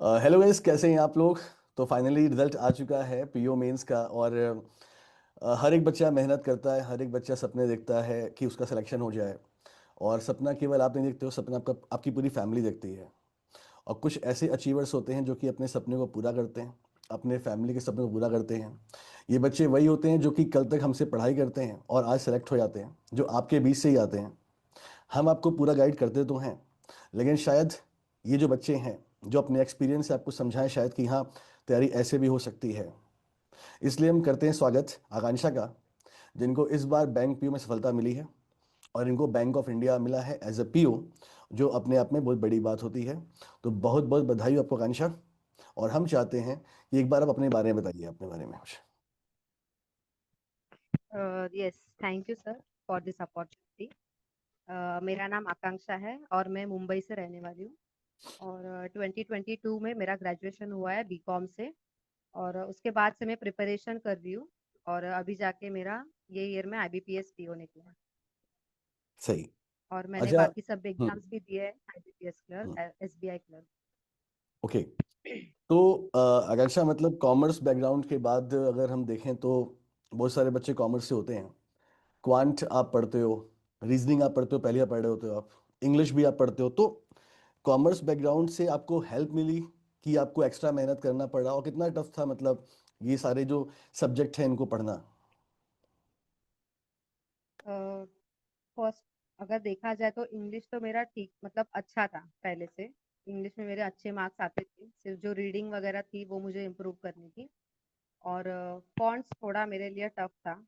Hello guys, कैसे हैं आप लोग। तो फाइनली रिजल्ट आ चुका है पीओ मेंस का। और हर एक बच्चा मेहनत करता है, हर एक बच्चा सपने देखता है कि उसका सिलेक्शन हो जाए। और सपना केवल आप नहीं देखते हो, सपना आपका आपकी पूरी फैमिली देखती है। और कुछ ऐसे अचीवर्स होते हैं जो कि अपने सपने को पूरा करते हैं, अपने फैमिली के सपने को पूरा करते हैं। ये बच्चे वही होते हैं जो कि कल तक हमसे पढ़ाई करते हैं और आज सेलेक्ट हो जाते हैं, जो आपके बीच से ही आते हैं। हम आपको पूरा गाइड करते तो हैं, लेकिन शायद ये जो बच्चे हैं जो अपने एक्सपीरियंस से आपको समझाएं शायद कि हाँ, तैयारी ऐसे भी हो सकती है। इसलिए हम करते हैं स्वागत आकांक्षा का, जिनको इस बार बैंक पीओ में सफलता मिली है और इनको बैंक ऑफ इंडिया मिला है एज अ पीओ, जो अपने आप में बहुत बड़ी बात होती है। तो बहुत बहुत बधाई हो आपको आकांक्षा। और हम चाहते हैं कि एक बार आप अपने बारे में बताइए, अपने बारे में कुछ। Yes, thank you sir for this opportunity. मेरा नाम आकांक्षा है और मैं मुंबई से रहने वाली हूँ। और 2022 में मेरा ग्रेजुएशन हुआ है बीकॉम से। और उसके बाद से मैं प्रिपरेशन कर रही हूँ। और अभी जाके मेरा ये ईयर में आईबीपीएस पीओ निकला। सही। और मैंने अच्छा। बाकी सब एग्जाम्स भी दिए हैं, आईबीपीएस हम्म, क्लर्क, एसबीआई क्लर्क। ओके। तो आकांक्षा, मतलब कॉमर्स बैकग्राउंड के बाद अगर हम देखें तो बहुत सारे बच्चे कॉमर्स से होते हैं। क्वांट आप पढ़ते हो, रीजनिंग आप पढ़ते हो, पहले आप पढ़ रहे होते हो, आप इंग्लिश भी आप पढ़ते हो। तो कॉमर्स बैकग्राउंड से आपको हेल्प मिली कि आपको एक्स्ट्रा मेहनत करना पड़ा, और कितना टफ था, मतलब ये सारे जो सब्जेक्ट हैं इनको पढ़ना। फर्स्ट अगर देखा जाए तो इंग्लिश तो मेरा ठीक मतलब अच्छा था पहले से। इंग्लिश में मेरे अच्छे मार्क्स आते थे, सिर्फ जो रीडिंग वगैरह थी वो मुझे इम्प्रूव करनी थी। और फॉन्ट्स थोड़ा मेरे लिए टफ था,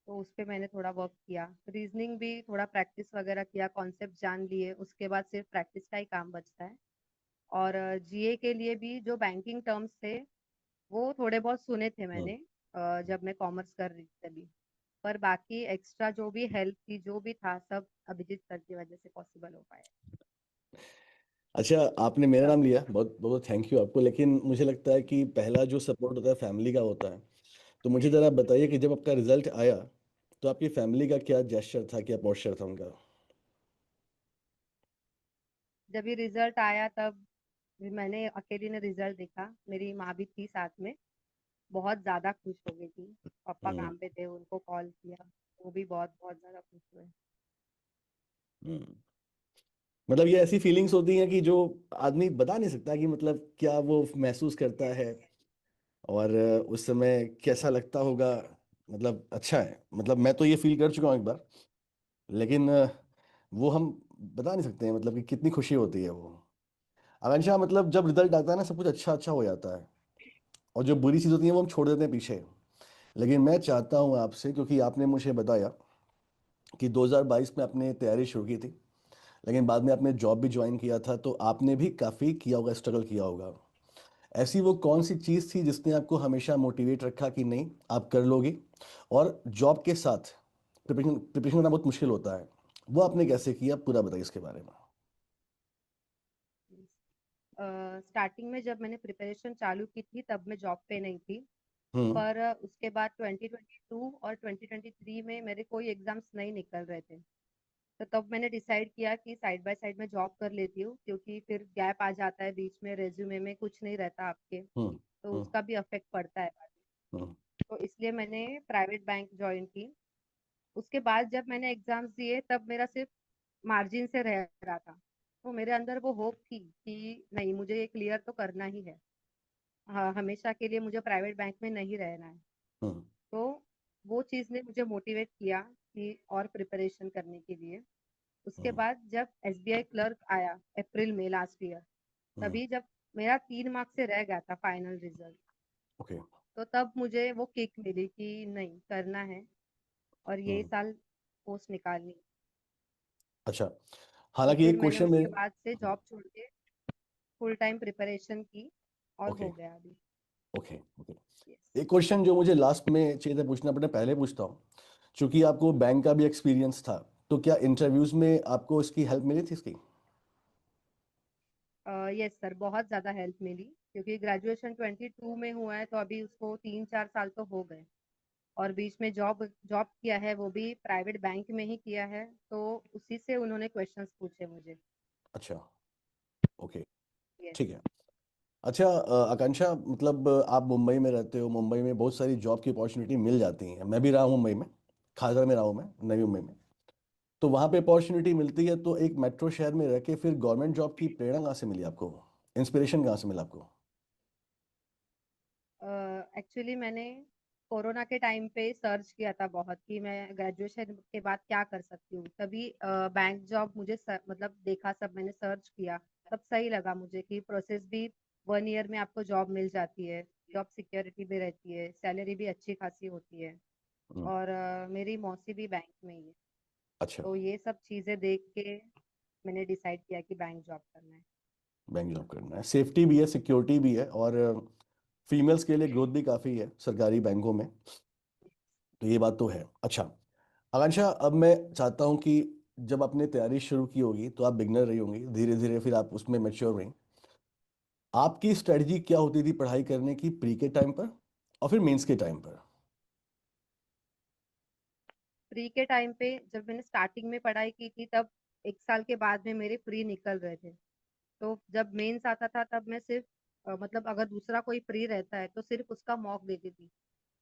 तो उस पे मैंने थोड़ा वर्क किया। रीजनिंग भी थोड़ा प्रैक्टिस वगैरह किया, कॉन्सेप्ट जान लिए, उसके बाद सिर्फ प्रैक्टिस का ही काम बचता है। और जीए के लिए भी जो बैंकिंग टर्म्स थे वो थोड़े बहुत सुने थे हम्म। मैंने, जब मैं कॉमर्स कर रही थी तभी। पर बाकी एक्स्ट्रा जो भी हेल्प थी, जो भी था, सब अभिजीत सर की वजह से पॉसिबल हो पाया। अच्छा, आपने मेरा सब नाम कुछ। लिया, बहुत बहुत थैंक यू आपको। लेकिन मुझे लगता है कि पहला जो सपोर्ट होता है फैमिली का होता है। तो मुझे ज़रा बताइए कि जब आपका रिजल्ट आया तो आपकी फैमिली का क्या जेस्चर था, क्या पोस्चर था उनका। जब ये रिजल्ट आया तब मैंने अकेली ने रिजल्ट देखा, मेरी माँ भी थी साथ में। बहुत ज्यादा खुश हो गई थी। पापा हम्म। काम पे थे, उनको कॉल किया, वो भी बहुत बहुत ज्यादा खुश हुए। हम्म। मतलब ये ऐसी फीलिंग्स होती हैं कि जो आदमी बता नहीं सकता कि मतलब क्या वो महसूस करता है। यस। और उस समय कैसा लगता होगा। मतलब अच्छा है, मतलब मैं तो ये फील कर चुका हूँ एक बार। लेकिन वो हम बता नहीं सकते हैं, मतलब कि कितनी खुशी होती है वो। आकांक्षा, मतलब जब रिजल्ट आता है ना, सब कुछ अच्छा अच्छा हो जाता है, और जो बुरी चीज़ होती है वो हम छोड़ देते हैं पीछे। लेकिन मैं चाहता हूँ आपसे, क्योंकि आपने मुझे बताया कि 2022 में आपने तैयारी शुरू की थी, लेकिन बाद में आपने जॉब भी ज्वाइन किया था, तो आपने भी काफ़ी किया होगा, स्ट्रगल किया होगा। ऐसी वो कौन सी चीज़ थी जिसने आपको हमेशा मोटिवेट रखा कि नहीं, आप कर लोगे। और जॉब के साथ प्रिपरेशन प्रिपरेशन करना बहुत मुश्किल होता है, वो आपने कैसे किया, पूरा बताइए इसके बारे में। स्टार्टिंग में जब मैंने प्रिपरेशन चालू की थी तब मैं जॉब पे नहीं थी। हम्म। पर उसके बाद 2022 और 2023 में मेरे कोई एग्जाम्स नहीं निकल रहे थे। तो तब मैंने डिसाइड किया कि साइड बाय साइड में जॉब कर लेती हूँ, क्योंकि फिर गैप आ जाता है बीच में, रेज्यूमे में कुछ नहीं रहता आपके, हम्म। तो हम्म। उसका भी अफेक्ट पड़ता है बाद में। हम्म। तो इसलिए मैंने प्राइवेट बैंक ज्वाइन की। उसके बाद जब मैंने एग्जाम्स दिए तब मेरा सिर्फ मार्जिन से रह रहा था। तो मेरे अंदर वो होप थी कि नहीं, मुझे ये क्लियर तो करना ही है। हाँ, हमेशा के लिए मुझे प्राइवेट बैंक में नहीं रहना है। हम्म। तो वो चीज़ ने मुझे मोटिवेट किया कि और प्रिपरेशन करने के लिए। उसके हम्म। बाद जब एसबीआई क्लर्क आया अप्रैल में लास्ट ईयर, हम्म। तभी जब मेरा 3 मार्क्स से रह गया था फाइनल रिजल्ट, ओके। तो तब मुझे वो किक मिली कि नहीं, करना है और ये हम्म। साल पोस्ट निकालनी है। अच्छा। तो हालांकि फिर एक मैंने क्वेश्चन उसके में। बाद से जॉब छोड़ के फुल टाइम प्रिपरेशन की और ओके। हो गया अभी। ओके। ओके। यस। एक क्वेश्चन जो मुझे लास्ट में चाहिए था पूछना, अपने पहले पूछता हूँ। क्योंकि आपको बैंक का भी एक्सपीरियंस था, तो क्या इंटरव्यूज में आपको इसकी हेल्प मिली थी इसकी। यस सर, बहुत ज्यादा हेल्प मिली, क्योंकि ग्रेजुएशन 22 में हुआ है तो अभी उसको 3-4 साल तो हो गए। और बीच में जॉब जॉब किया है, वो भी प्राइवेट बैंक में ही किया है, तो उसी से उन्होंने क्वेश्चंस पूछे मुझे। अच्छा। ओके। यस। ठीक है। अच्छा आकांक्षा, मतलब आप मुंबई में रहते हो, मुंबई में बहुत सारी जॉब की अपॉर्चुनिटी मिल जाती हैं। मैं भी रहा हूँ मुंबई में, खासकर में रहा हूँ मैं नई मुंबई में। तो वहाँ पे अपॉर्चुनिटी मिलती है, तो एक मेट्रो शहर में रह के फिर गवर्नमेंट जॉब की प्रेरणा कहाँ से मिली आपको? इंस्पिरेशन कहाँ से मिला आपको? एक्चुअली मैंने कोरोना के टाइम पे सर्च किया था बहुत कि मैं ग्रेजुएशन के बाद क्या कर सकती हूँ, तभी बैंक जॉब मुझे मतलब देखा, सब मैंने सर्च किया। तब सही लगा मुझे कि प्रोसेस भी 1 ईयर में आपको जॉब मिल जाती है, जॉब सिक्योरिटी भी रहती है, सैलरी भी अच्छी खासी होती है। हम्म। और मेरी मौसी भी बैंक में ही है। अच्छा। तो ये सब चीजें देख के मैंने डिसाइड किया कि बैंक जॉब करना है। बैंक जॉब करना है, सेफ्टी भी है, सिक्योरिटी भी है, और फीमेल्स के लिए ग्रोथ भी काफ़ी है सरकारी बैंकों में। तो ये बात तो है। अच्छा आकांक्षा, अब मैं चाहता हूँ कि जब आपने तैयारी शुरू की होगी तो आप बिगनर रही होंगी, धीरे धीरे फिर आप उसमें मैच्योर हुई। आपकी स्ट्रेटजी क्या होती थी पढ़ाई करने की, प्री के टाइम पर और फिर मेंस के टाइम पर? प्री के टाइम पे जब मैंने स्टार्टिंग में पढ़ाई की थी, तब 1 साल के बाद में मेरे प्री निकल रहे थे। तो जब मेंस आता था तब मैं सिर्फ मतलब अगर दूसरा कोई प्री रहता है तो सिर्फ उसका मॉक देती थी।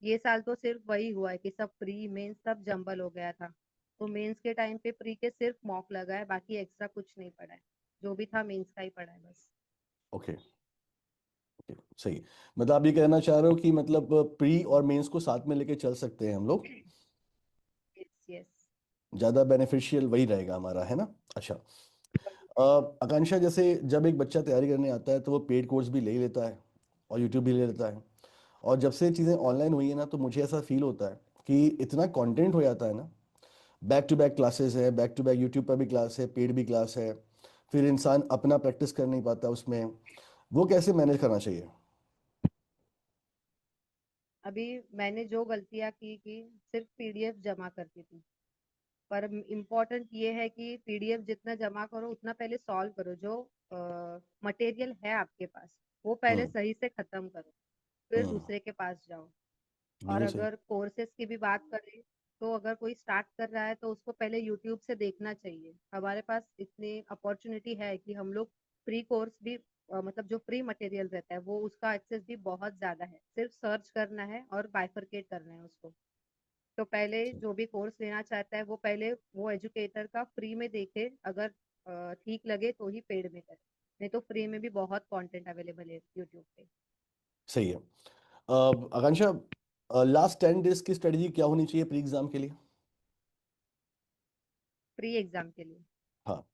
ये साल तो सिर्फ वही हुआ है कि सब प्री मेंस सब जंबल हो गया था। तो मेंस के टाइम पे प्री के सिर्फ मॉक लगा है, बाकी एक्स्ट्रा कुछ नहीं पढ़ा है। जो भी था मेंस का ही पढ़ा है बस। ओके। ओके, सही। मतलब आप ये कहना चाह रहे हो कि मतलब प्री और मेंस को साथ में लेके चल सकते हैं हम लोग? Yes yes. ज़्यादा बेनिफिशियल वही रहेगा हमारा, है ना? अच्छा वही रहेगा। आकांक्षा, जैसे जब एक बच्चा तैयारी करने आता है तो वो पेड कोर्स भी ले ही लेता है और यूट्यूब भी ले लेता है। और जब से चीज़ें ऑनलाइन हुई है ना, तो मुझे ऐसा फील होता है कि इतना कंटेंट हो जाता है ना, बैक टू बैक क्लासेस है, बैक टू बैक यूट्यूब पर भी क्लास है, पेड भी क्लास है। फिर इंसान अपना प्रैक्टिस कर नहीं पाता उसमें। वो कैसे मैनेज करना चाहिए? अभी मैंने जो गलतियां की कि सिर्फ पीडीएफ जमा करती थी। पर इम्पोर्टेंट ये है कि पीडीएफ जितना जमा करो उतना पहले सॉल्व करो। जो मटेरियल है आपके पास वो पहले हम्म। सही से खत्म करो, फिर हम्म। दूसरे के पास जाओ। और बिल्कुल सही। अगर कोर्सेज की भी बात करें, तो अगर कोई स्टार्ट कर रहा है तो उसको पहले यूट्यूब से देखना चाहिए। हमारे पास इतनी अपॉर्चुनिटी है कि हम लोग फ्री कोर्स भी मतलब जो फ्री मटेरियल रहता है वो उसका एक्सेस भी बहुत ज्यादा है, सिर्फ सर्च करना है और बाइफरकेट करना है उसको। तो पहले जो भी कोर्स लेना चाहता है वो पहले वो एजुकेटर का फ्री में देखे, अगर ठीक लगे तो ही पेड में करे। नहीं तो फ्री में भी बहुत कंटेंट अवेलेबल है यूट्यूब पे। सही है। आकांक्षा, लास्ट 10 डेज की स्ट्रेटजी क्या होनी चाहिए प्री एग्जाम के लिए? प्री एग्जाम के लिए हाँ।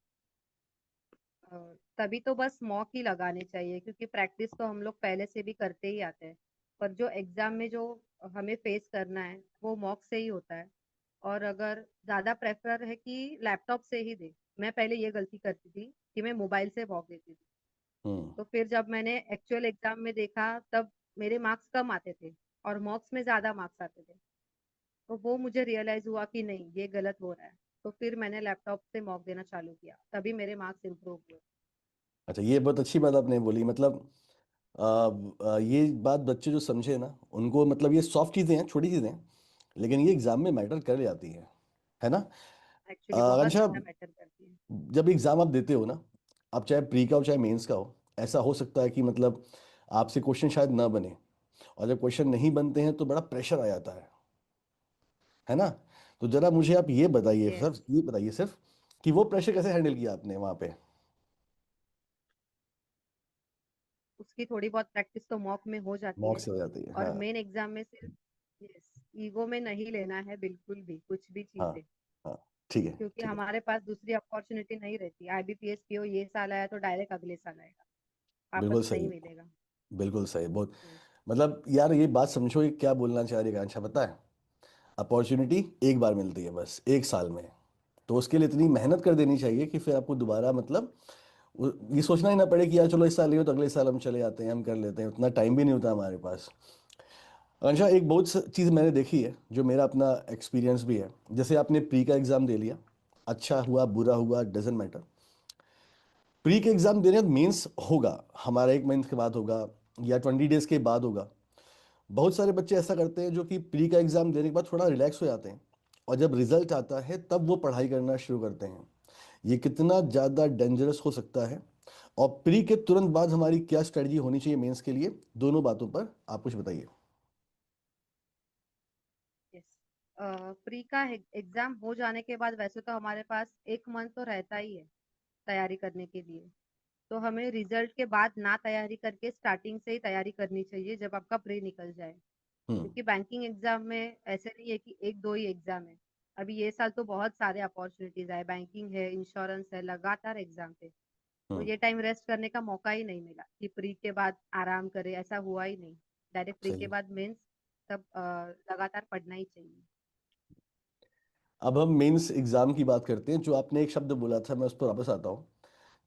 अ, तभी तो बस मॉक ही लगाने चाहिए, क्योंकि प्रैक्टिस तो हम लोग पहले से भी करते ही आते हैं। पर जो एग्जाम में जो हमें फेस करना है वो मॉक से ही होता है। और अगर ज्यादा प्रेफर है कि लैपटॉप से ही दे। मैं पहले ये गलती करती थी कि मैं मोबाइल से मॉक देती थी। हम्म। तो फिर जब मैंने एक्चुअल एग्जाम में देखा तब मेरे मार्क्स कम आते थे और मॉक्स में ज्यादा मार्क्स आते थे। तो वो मुझे रियलाइज हुआ कि नहीं, ये गलत हो रहा है। तो फिर मैंने लैपटॉप से मॉक देना चालू किया, तभी मेरे मार्क्स इम्प्रूव हुए। अच्छा, ये बहुत अच्छी बात आपने बोली। मतलब ये बात बच्चे जो समझे ना, उनको मतलब ये सॉफ्ट चीज़ें हैं, छोटी चीज़ें हैं, लेकिन ये एग्जाम में मैटर कर जाती हैं, है ना? एक्चुअली बहुत अच्छा, ज्यादा मैटर करती है। जब एग्जाम आप देते हो ना, आप चाहे प्री का हो चाहे मेंस का हो, ऐसा हो सकता है कि मतलब आपसे क्वेश्चन शायद ना बने, और जब क्वेश्चन नहीं बनते हैं तो बड़ा प्रेशर आ जाता है ना? तो जरा मुझे आप ये बताइए यस। सर, ये बताइए सिर्फ कि वो प्रेशर कैसे हैंडल किया आपने वहाँ पे? उसकी थोड़ी बहुत प्रैक्टिस तो मॉक में हो जाती मॉक है। से हो जाती है, और हाँ। मेन एग्जाम में सिर्फ यस, ईगो में नहीं लेना है बिल्कुल भी कुछ भी हाँ। चीजें। हाँ। ठीक है। क्योंकि ठीक है। हमारे पास दूसरी अपॉर्चुनिटी नहीं रहती। आईबीपीएस पीओ ये साल आया तो डायरेक्ट अगले साल आएगा, बिल्कुल वापस नहीं सही। मिलेगा। बिल्कुल सही, बहुत। हम्म। मतलब यार ये बात समझो, ये क्या बोलना चाह रही है आकांक्षा, पता है? अपॉर्चुनिटी एक बार मिलती है बस एक साल में। तो उसके लिए इतनी मेहनत कर देनी चाहिए कि फिर आपको दोबारा मतलब ये सोचना ही ना पड़े कि यार चलो इस साल नहीं हो तो अगले साल हम चले जाते हैं, हम कर लेते हैं। उतना टाइम भी नहीं होता हमारे पास। आकांक्षा, एक बहुत चीज़ मैंने देखी है जो मेरा अपना एक्सपीरियंस भी है। जैसे आपने प्री का एग्ज़ाम दे लिया, अच्छा हुआ बुरा हुआ डजेंट मैटर। प्री के एग्ज़ाम देने के बाद मेंस होगा, हमारा 1 महीने के बाद होगा या 20 डेज के बाद होगा। बहुत सारे बच्चे ऐसा करते हैं जो कि प्री का एग्ज़ाम देने के बाद थोड़ा रिलैक्स हो जाते हैं, और जब रिजल्ट आता है तब वो पढ़ाई करना शुरू करते हैं। ये कितना ज़्यादा डेंजरस हो सकता है और प्री के तुरंत बाद हमारी क्या स्ट्रेटजी होनी चाहिए मेंस के लिए, दोनों बातों पर आप कुछ बताइए। यस। प्री का एग्जाम हो जाने के बाद वैसे तो हमारे पास एक मंथ तो रहता ही है तैयारी करने के लिए। तो हमें रिजल्ट के बाद ना तैयारी करके स्टार्टिंग से ही तैयारी करनी चाहिए जब आपका प्री निकल जाए। हम्म। क्योंकि बैंकिंग एग्जाम में ऐसे नहीं है कि एक दो ही एग्जाम है। अभी ये साल तो बहुत सारे अपॉर्चुनिटीज आए, बैंकिंग है, इंश्योरेंस है, लगातार एग्जाम थे। तो हम्म। ये टाइम रेस्ट करने का मौका ही नहीं मिला कि प्री के बाद आराम करे, ऐसा हुआ ही नहीं। डायरेक्ट प्री सही के है। बाद मेंस तब लगातार पढ़ना ही चाहिए। अब हम मेंस एग्जाम की बात करते हैं। जो आपने एक शब्द बोला था, मैं उस पर वापस आता हूँ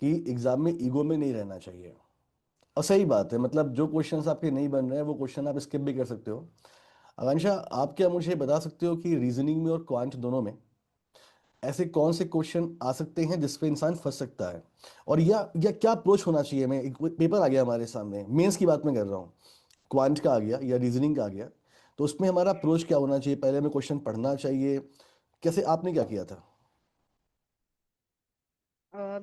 कि एग्जाम में ईगो में नहीं रहना चाहिए। और सही बात है, मतलब जो क्वेश्चंस आपके नहीं बन रहे हैं वो क्वेश्चन आप स्किप भी कर सकते हो। आकांक्षा, आप क्या मुझे बता सकते हो कि रीजनिंग में और क्वांट दोनों में ऐसे कौन से क्वेश्चन आ सकते हैं जिस पे इंसान फंस सकता है, और या क्या अप्रोच होना चाहिए। मैं एक पेपर आ गया हमारे सामने, मेंस की बात मैं कर रहा हूँ, क्वांट का आ गया या रीजनिंग का आ गया, तो उसमें हमारा अप्रोच क्या होना चाहिए? पहले हमें क्वेश्चन पढ़ना चाहिए, कैसे, आपने क्या किया था?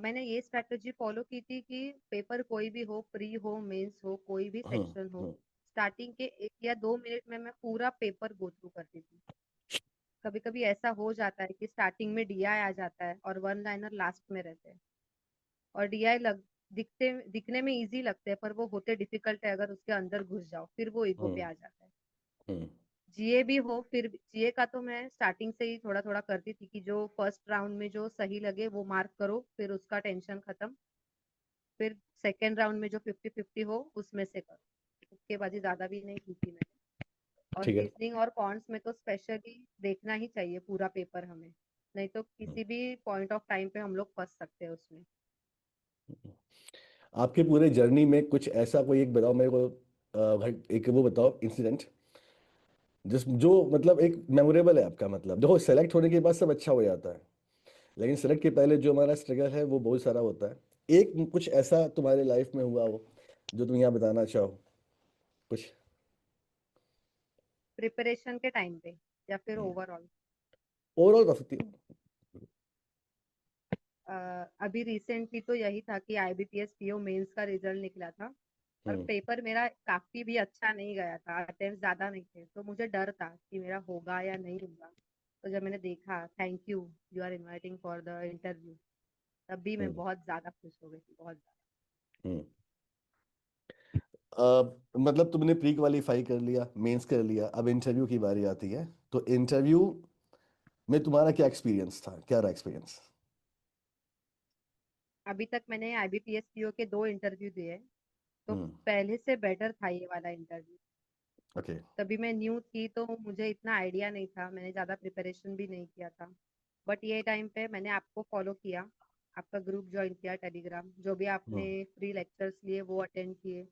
मैंने ये स्ट्रेटजी फॉलो की थी कि पेपर कोई भी हो, प्री हो, मेंस हो, कोई भी हम्म। सेक्शन हो, हम्म। स्टार्टिंग के 1 या 2 मिनट में मैं पूरा पेपर गो थ्रू करती थी। कभी कभी ऐसा हो जाता है कि स्टार्टिंग में डीआई आ जाता है और वन लाइनर लास्ट में रहते हैं। और डीआई दिखने में इजी लगते हैं, पर वो होते डिफिकल्ट है अगर उसके अंदर घुस जाओ, फिर वो ईगो पे हम्म। आ जाता है। हम्म। जीए भी हो, फिर जीए का तो मैं स्टार्टिंग से ही थोड़ा थोड़ा करती थी कि जो फर्स्ट राउंड में जो सही लगे वो मार्क करो, फिर उसका टेंशन खत्म। फिर सेकेंड राउंड में जो 50-50 हो उसमें से करो। उसके बाद ही ज्यादा भी नहीं की थी मैंने। और ठीक है। रीजनिंग और कॉन्ट्स में तो स्पेशली देखना ही चाहिए पूरा पेपर हमें, नहीं तो हम्म। किसी भी पॉइंट ऑफ टाइम पे हम लोग फंस सकते हैं उसमें। आपके पूरे जर्नी में कुछ ऐसा कोई एक बताओ मेरे को, एक वो बताओ इंसिडेंट जिस जो मतलब एक मेमोरेबल है आपका। मतलब देखो, सेलेक्ट होने के बाद सब अच्छा हो जाता है, लेकिन सेलेक्ट के पहले जो हमारा स्ट्रगल है वो बहुत सारा होता है। एक कुछ ऐसा तुम्हारे लाइफ में हुआ हो जो तुम यहाँ बताना चाहो, कुछ? प्रिपरेशन के टाइम पे या फिर ओवरऑल? ओवरऑल कर सकती हो। अभी रिसेंटली तो यही था कि आईबीपीएस पीओ मेंस का रिजल्ट निकला था। और हम्म। पेपर मेरा काफी भी अच्छा नहीं गया था, अटेम्प्ट ज्यादा नहीं थे, तो मुझे डर था कि मेरा होगा या नहीं होगा। तो जब मैंने देखा, thank you are inviting for the interview, तब भी मैं हम्म। बहुत ज्यादा खुश हो गई थी, बहुत ज्यादा। हम्म। मतलब तुमने प्री क्वालिफाई कर लिया, मेंस कर लिया, अब इंटरव्यू की बारी आती है। तो इंटरव्यू में तुम्हारा क्या एक्सपीरियंस था, क्या रहा एक्सपीरियंस? अभी तक मैंने आईबीपीएस पीओ के 2 इंटरव्यू दिए, तो हम्म। पहले से बेटर था ये वाला इंटरव्यू। ओके। तभी मैं न्यू थी तो मुझे इतना आइडिया नहीं था, मैंने ज्यादा प्रिपरेशन भी नहीं किया था। बट ये टाइम पे मैंने आपको फॉलो किया, आपका ग्रुप ज्वाइन किया टेलीग्राम, जो भी आपने हम्म। फ्री लेक्चर्स लिए वो अटेंड किए।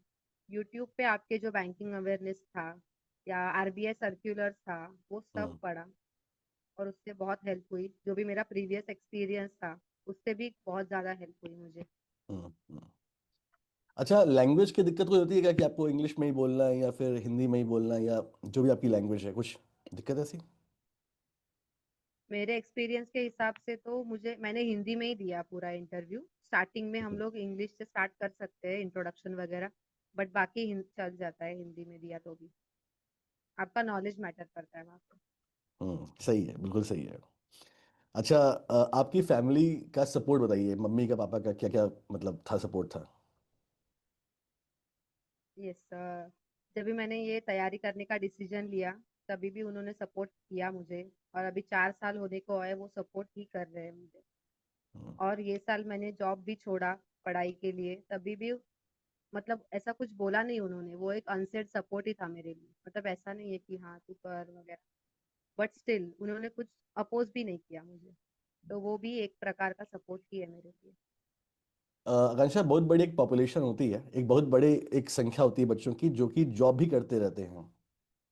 यूट्यूब पे आपके जो बैंकिंग अवेयरनेस था या आरबीआई सर्क्यूलर था, वो सब हम्म। पढ़ा। और उससे बहुत हेल्प हुई, जो भी मेरा प्रीवियस एक्सपीरियंस था उससे भी बहुत ज्यादा हेल्प हुई मुझे। हम्म। अच्छा, लैंग्वेज की दिक्कत कोई होती है क्या, कि आपको इंग्लिश में ही बोलना है या फिर हिंदी में ही बोलना है, या जो भी आपकी लैंग्वेज है, कुछ दिक्कत ऐसी? मेरे एक्सपीरियंस के हिसाब से तो मैंने हिंदी में ही दिया पूरा इंटरव्यू। स्टार्टिंग में हम लोग इंग्लिश से स्टार्ट कर सकते हैं, इंट्रोडक्शन वगैरह, बट बाकी चल जाता है हिंदी में दिया तो भी। आपका नॉलेज मैटर करता है वहाँ पे। सही है, बिल्कुल सही है। अच्छा, आपकी फैमिली का सपोर्ट बताइए, मम्मी का पापा का क्या क्या मतलब था, सपोर्ट था? यस। जब भी मैंने ये तैयारी करने का डिसीजन लिया, तभी भी उन्होंने सपोर्ट किया मुझे। और अभी 4 साल होने को है, वो सपोर्ट ही कर रहे हैं मुझे। हम्म। और ये साल मैंने जॉब भी छोड़ा पढ़ाई के लिए, तभी भी मतलब ऐसा कुछ बोला नहीं उन्होंने, वो एक अनसेड सपोर्ट ही था मेरे लिए। मतलब ऐसा नहीं है कि हाँ तू कर वगैरह, बट स्टिल उन्होंने कुछ अपोज भी नहीं किया मुझे। तो वो भी एक प्रकार का सपोर्ट ही है मेरे लिए। आकांक्षा, बहुत बड़ी एक पॉपुलेशन होती है, एक बहुत बड़े एक संख्या होती है बच्चों की जो कि जॉब भी करते रहते हैं।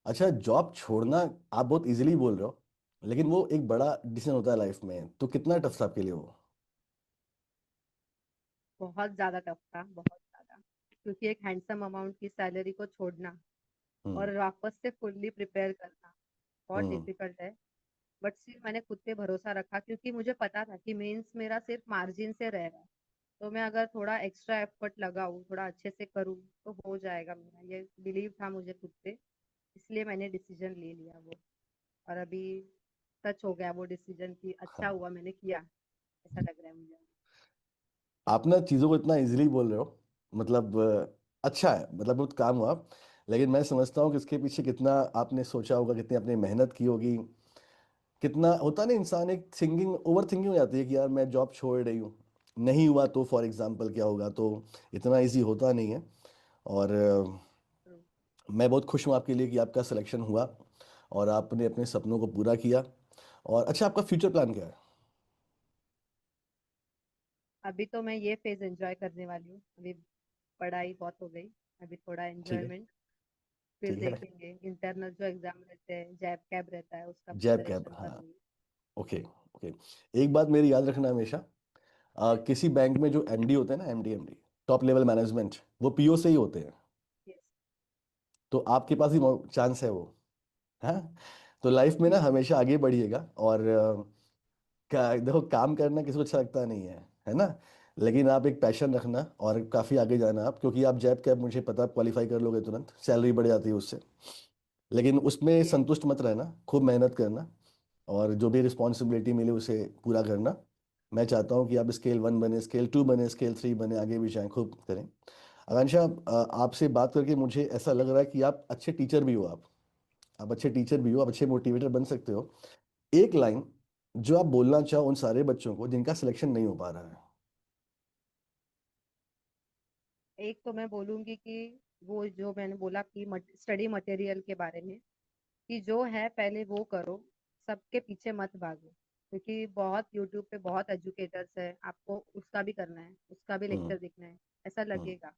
अच्छा, जॉब छोड़ना आप बहुत इजीली बोल रहे हो, लेकिन वो एक बड़ा डिसीजन होता है लाइफ में, तो कितना टफ था आपके लिए वो? बहुत ज्यादा टफ था, बहुत ज्यादा। क्योंकि एक हैंडसम अमाउंट की सैलरी को छोड़ना हम्म। और वापस से फुल्ली प्रिपेयर करना बहुत हम्म। डिफिकल्ट है। बट स्टिल मैंने खुद पे भरोसा रखा, क्योंकि मुझे पता था कि मेंस मेरा सिर्फ मार्जिन से रह रहा है। तो मैं अगर थोड़ा एक्स्ट्रा एफर्ट लगाऊं, थोड़ा अच्छे से करूँ, तो हो जाएगा मेरा, ये बिलीव था मुझे खुद पे। इसलिए मैंने डिसीजन ले लिया वो। और अभी सच हो गया वो डिसीजन की, अच्छा हाँ। हुआ मैंने किया, ऐसा लग रहा है मुझे। आप ना चीज़ों को इतना इजीली बोल रहे हो, मतलब अच्छा है, मतलब बहुत काम हुआ। लेकिन मैं समझता हूँ कि इसके पीछे कितना आपने सोचा होगा, कितनी आपने मेहनत की होगी, कितना होता नहीं, इंसान एक थिंकिंग ओवर थिंकिंग हो जाती है कि यार मैं जॉब छोड़ रही हूँ, नहीं हुआ तो फॉर एग्जाम्पल क्या होगा, तो इतना इजी होता नहीं है। और तो मैं बहुत खुश हूँ आपके लिए कि आपका सिलेक्शन हुआ और आपने अपने सपनों को पूरा किया। और अच्छा, आपका फ्यूचर प्लान क्या है? अभी तो मैं ये फेज एंजॉय करने वाली हूँ। अभी पढ़ाई बहुत हो गई, अभी थोड़ा ठीक है। एंजॉयमेंट। फिर ठीक है। देखेंगे, इंटरनल जो एग्जाम रहते हैं, जैब कैब रहता है, उसका जैब कैब, प्रिपरेशन कर हाँ। रही हूँ। ओके। ओके। एक बात मेरी याद रखना हमेशा, किसी बैंक में जो एमडी होते हैं ना, एमडी टॉप लेवल मैनेजमेंट, वो पीओ से ही होते हैं। यस। तो आपके पास ही चांस है वो। हाँ। तो लाइफ में ना हमेशा आगे बढ़िएगा। और देखो, काम करना किसी को अच्छा लगता नहीं है ना? लेकिन आप एक पैशन रखना और काफ़ी आगे जाना आप, क्योंकि आप जैब कैब मुझे पता क्वालिफाई कर लोगे तुरंत, सैलरी बढ़ जाती है उससे। लेकिन उसमें यस। संतुष्ट मत रहना, खूब मेहनत करना और जो भी रिस्पॉन्सिबिलिटी मिले उसे पूरा करना। मैं चाहता हूँ कि आप स्केल 1 बने, स्केल 2 बने, स्केल 3 बने, आगे भी जाएं, खूब करें। आकांक्षा, आपसे बात करके मुझे ऐसा लग रहा है कि आप अच्छे टीचर भी हो। आप अच्छे टीचर भी हो, आप अच्छे मोटिवेटर बन सकते हो। एक लाइन जो आप बोलना चाहो उन सारे बच्चों को जिनका सिलेक्शन नहीं हो पा रहा है। एक तो मैं बोलूंगी कि वो जो मैंने बोला कि स्टडी मटेरियल के बारे में, कि जो है पहले वो करो, सबके पीछे मत भागो। क्योंकि बहुत यूट्यूब पे बहुत एजुकेटर्स है, आपको उसका भी करना है, उसका भी हम्म। लेक्चर देखना है, ऐसा हम्म। लगेगा।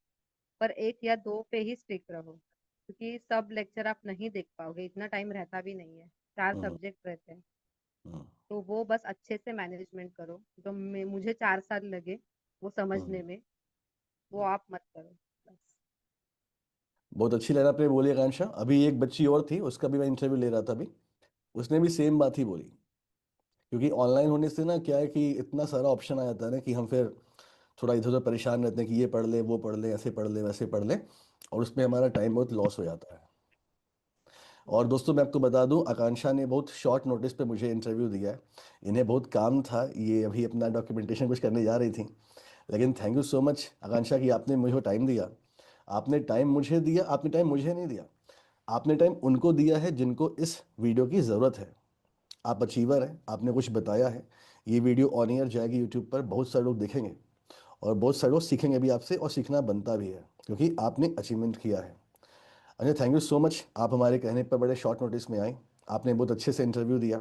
पर एक या दो पे ही स्टिक रहो, क्योंकि सब लेक्चर आप नहीं देख पाओगे, इतना टाइम रहता भी नहीं है, चार हम्म। सब्जेक्ट रहते हैं। हम्म। तो वो बस अच्छे से मैनेजमेंट करो। तो मुझे 4 साल लगे वो हम्म। समझने में, वो आप मत करो बस। बहुत अच्छी लाइन आपने बोली आकांक्षा। अभी एक बच्ची और थी, उसका भी मैं इंटरव्यू ले रहा था अभी, उसने भी सेम बात ही बोली। क्योंकि ऑनलाइन होने से ना क्या है कि इतना सारा ऑप्शन आ जाता है ना कि हम फिर थोड़ा इधर उधर परेशान रहते हैं कि ये पढ़ ले, वो पढ़ ले, ऐसे पढ़ ले, वैसे पढ़ ले, और उसमें हमारा टाइम बहुत लॉस हो जाता है। और दोस्तों, मैं आपको बता दूं, आकांक्षा ने बहुत शॉर्ट नोटिस पे मुझे इंटरव्यू दिया है। इन्हें बहुत काम था, ये अभी अपना डॉक्यूमेंटेशन कुछ करने जा रही थी। लेकिन थैंक यू सो मच आकांक्षा कि आपने मुझे टाइम दिया। आपने टाइम मुझे दिया, आपने टाइम मुझे नहीं दिया, आपने टाइम उनको दिया है जिनको इस वीडियो की ज़रूरत है। आप अचीवर हैं, आपने कुछ बताया है। ये वीडियो ऑन ईयर जाएगी यूट्यूब पर, बहुत सारे लोग देखेंगे और बहुत सारे लोग सीखेंगे भी आपसे, और सीखना बनता भी है क्योंकि आपने अचीवमेंट किया है। Ajay, thank you so much, आप हमारे कहने पर बड़े शॉर्ट नोटिस में आए। आपने बहुत अच्छे से इंटरव्यू दिया।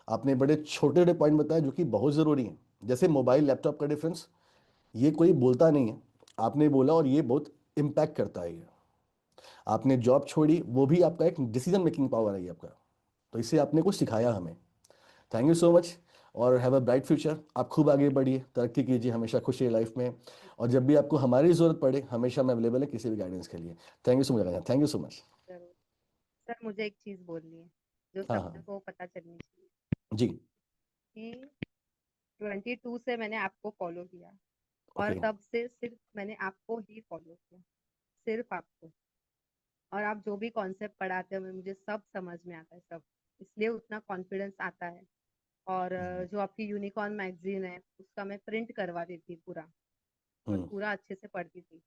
आपने बड़े छोटे छोटे पॉइंट बताए जो कि बहुत ज़रूरी हैं, जैसे मोबाइल लैपटॉप का डिफरेंस। ये कोई बोलता नहीं है, आपने बोला, और ये बहुत इम्पैक्ट करता है ये। आपने जॉब छोड़ी, वो भी आपका एक डिसीजन मेकिंग पावर है ये आपका। तो इससे आपने कुछ सिखाया हमें। Thank you so much. और हैव अ ब्राइट फ्यूचर। आप खूब आगे बढ़िए, तरक्की कीजिए, हमेशा खुश रहिए लाइफ में। और जब भी आपको हमारी ज़रूरत पड़े, हमेशा मैं अवेलेबल है किसी भी गाइडेंस के लिए। Thank you so much, thank you so much. जरूर। सर, मुझे एक चीज बोलनी है, जो हाँ हाँ। सबको पता चलनी चाहिए, जी। कि 22 से मैंने आपको फॉलो किया, और ओके। तब से सिर्फ मैंने आपको ही फॉलो किया, सिर्फ आपको। और आप जो भी कॉन्सेप्ट पढ़ाते हो, मुझे सब समझ में आता है, सब। इसलिए उतना कॉन्फिडेंस आता है। और हम्म। जो आपकी यूनिकॉर्न मैगजीन है, उसका मैं प्रिंट करवा देती पूरा, और हम्म। पूरा अच्छे से पढ़ती थी।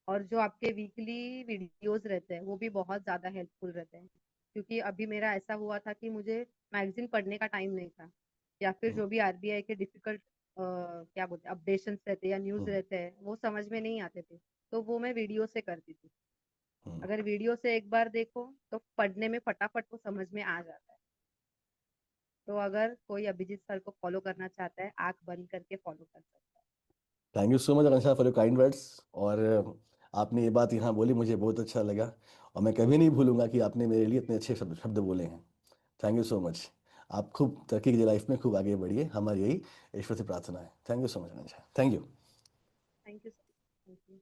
और जो आपके वीकली वीडियोस रहते हैं, वो भी बहुत ज्यादा हेल्पफुल रहते हैं। क्योंकि अभी मेरा ऐसा हुआ था कि मुझे मैगजीन पढ़ने का टाइम नहीं था, या फिर हम्म। जो भी आरबीआई के डिफिकल्ट क्या बोलते हैं, अपडेशन रहते हैं या न्यूज हम्म। रहते हैं, वो समझ में नहीं आते थे। तो वो मैं वीडियो से करती थी। हम्म। अगर वीडियो से एक बार देखो, तो पढ़ने में फटाफट वो समझ में आ जाता है। तो अगर कोई अभिजीत सर को फॉलो करना चाहता है, आंख बंद करके फॉलो कर सकता thank you so much Ansha for your kind words. और आपने ये बात यहाँ बोली, मुझे बहुत अच्छा लगा। और मैं कभी नहीं भूलूंगा कि आपने मेरे लिए इतने अच्छे शब्द शब्द बोले हैं। Thank you so much. आप खूब तरक्की कीजिए लाइफ में, खूब आगे बढ़िए, हमारी यही ईश्वर से प्रार्थना है। Thank you so much Ansha, thank you. है। Thank you sir. Thank you.